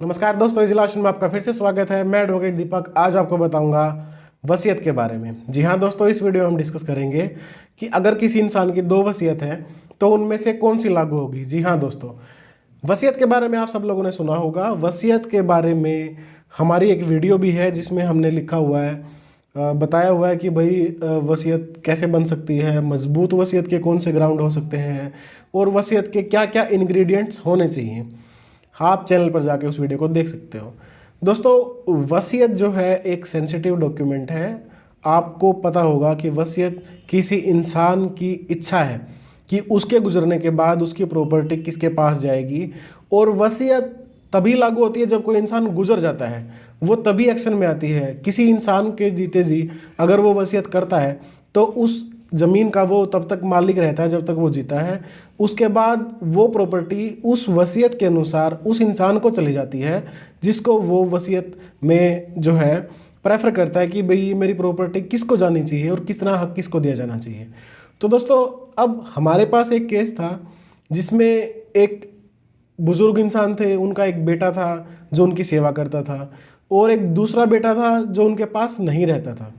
नमस्कार दोस्तों, इस इलाशन में आपका फिर से स्वागत है। मैं एडवोकेट दीपक आज आपको बताऊंगा वसीयत के बारे में। जी हाँ दोस्तों, इस वीडियो में हम डिस्कस करेंगे कि अगर किसी इंसान की 2 वसीयत हैं तो उनमें से कौन सी लागू होगी। जी हाँ दोस्तों, वसीयत के बारे में आप सब लोगों ने सुना होगा। वसीयत के बारे में हमारी एक वीडियो भी है जिसमें हमने लिखा हुआ है, बताया हुआ है कि भाई वसीयत कैसे बन सकती है, मजबूत वसीयत के कौन से ग्राउंड हो सकते हैं और वसीयत के क्या क्या इंग्रेडिएंट्स होने चाहिए। आप चैनल पर जाके उस वीडियो को देख सकते हो। दोस्तों, वसीयत जो है एक सेंसिटिव डॉक्यूमेंट है। आपको पता होगा कि वसीयत किसी इंसान की इच्छा है कि उसके गुजरने के बाद उसकी प्रॉपर्टी किसके पास जाएगी, और वसीयत तभी लागू होती है जब कोई इंसान गुजर जाता है, वो तभी एक्शन में आती है। किसी इंसान के जीते जी अगर वो वसीयत करता है तो उस ज़मीन का वो तब तक मालिक रहता है जब तक वो जीता है। उसके बाद वो प्रॉपर्टी उस वसीयत के अनुसार उस इंसान को चली जाती है जिसको वो वसीयत में जो है प्रेफर करता है कि भाई मेरी प्रॉपर्टी किसको जानी चाहिए और किस तरह हक किसको दिया जाना चाहिए। तो दोस्तों, अब हमारे पास एक केस था जिसमें एक बुजुर्ग इंसान थे, उनका एक बेटा था जो उनकी सेवा करता था और एक दूसरा बेटा था जो उनके पास नहीं रहता था।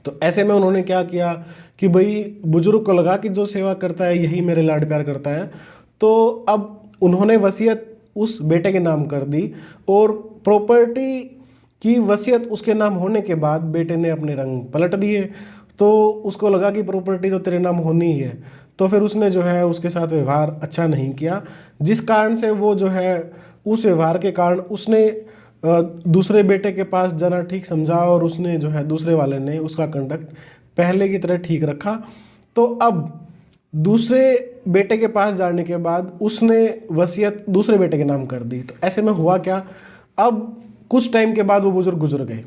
तो ऐसे में उन्होंने क्या किया कि भाई बुजुर्ग को लगा कि जो सेवा करता है यही मेरे लाड प्यार करता है, तो अब उन्होंने वसीयत उस बेटे के नाम कर दी और प्रॉपर्टी की वसीयत उसके नाम होने के बाद बेटे ने अपने रंग पलट दिए। तो उसको लगा कि प्रॉपर्टी तो तेरे नाम होनी ही है, तो फिर उसने जो है उसके साथ व्यवहार अच्छा नहीं किया, जिस कारण से वो जो है उस व्यवहार के कारण उसने दूसरे बेटे के पास जाना ठीक समझा और उसने जो है दूसरे वाले ने उसका कंडक्ट पहले की तरह ठीक रखा। तो अब दूसरे बेटे के पास जाने के बाद उसने वसीयत दूसरे बेटे के नाम कर दी। तो ऐसे में हुआ क्या, अब कुछ टाइम के बाद वो बुजुर्ग गुजर गए।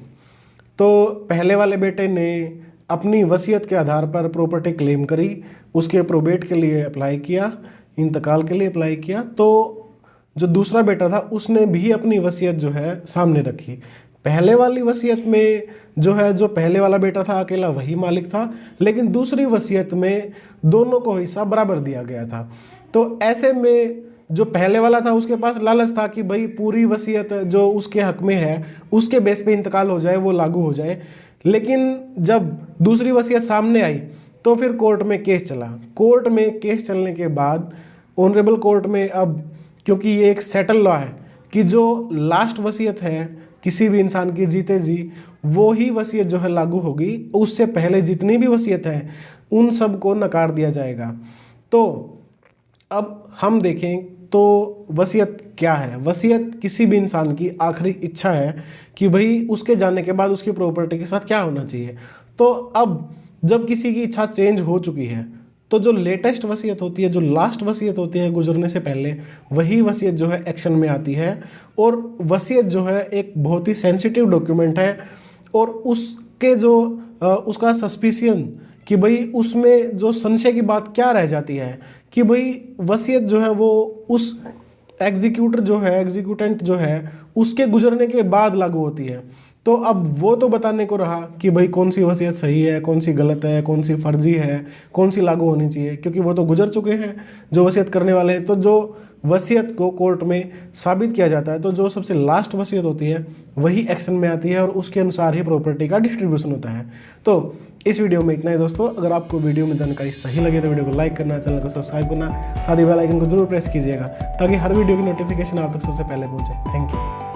तो पहले वाले बेटे ने अपनी वसीयत के आधार पर प्रॉपर्टी क्लेम करी, उसके प्रोबेट के लिए अप्लाई किया, इंतकाल के लिए अप्लाई किया। तो जो दूसरा बेटा था उसने भी अपनी वसीयत जो है सामने रखी। पहले वाली वसीयत में जो है जो पहले वाला बेटा था अकेला वही मालिक था, लेकिन दूसरी वसीयत में दोनों को हिस्सा बराबर दिया गया था। तो ऐसे में जो पहले वाला था उसके पास लालच था कि भाई पूरी वसीयत जो उसके हक में है उसके बेस पे इंतकाल हो जाए, वो लागू हो जाए। लेकिन जब दूसरी वसीयत सामने आई तो फिर कोर्ट में केस चला। कोर्ट में केस चलने के बाद ऑनरेबल कोर्ट में, अब क्योंकि ये एक सेटल लॉ है कि जो लास्ट वसीयत है किसी भी इंसान की जीते जी वो ही वसीयत जो है लागू होगी, उससे पहले जितनी भी वसीयत है उन सब को नकार दिया जाएगा। तो अब हम देखें तो वसीयत क्या है। वसीयत किसी भी इंसान की आखिरी इच्छा है कि भाई उसके जाने के बाद उसकी प्रॉपर्टी के साथ क्या होना चाहिए। तो अब जब किसी की इच्छा चेंज हो चुकी है तो जो लेटेस्ट वसीयत होती है, जो लास्ट वसीयत होती है गुजरने से पहले, वही वसीयत जो है एक्शन में आती है। और वसीयत जो है एक बहुत ही सेंसिटिव डॉक्यूमेंट है और उसके जो उसका सस्पिशियन कि भाई उसमें जो संशय की बात क्या रह जाती है कि भाई वसीयत जो है वो उस एग्जीक्यूटर जो है, एग्जीक्यूटेंट जो है, उसके गुजरने के बाद लागू होती है। तो अब वो तो बताने को रहा कि भाई कौन सी वसीयत सही है, कौन सी गलत है, कौन सी फर्जी है, कौन सी लागू होनी चाहिए, क्योंकि वो तो गुजर चुके हैं जो वसीयत करने वाले हैं। तो जो वसीयत को कोर्ट में साबित किया जाता है तो जो सबसे लास्ट वसीयत होती है वही एक्शन में आती है और उसके अनुसार ही प्रॉपर्टी का डिस्ट्रीब्यूशन होता है। तो इस वीडियो में इतना ही दोस्तों। अगर आपको वीडियो में जानकारी सही लगे तो वीडियो को लाइक करना, चैनल को सब्सक्राइब करना, साथ ही बेल आइकन को जरूर प्रेस कीजिएगा ताकि हर वीडियो की नोटिफिकेशन आप तक सबसे पहले पहुंचे। Thank you.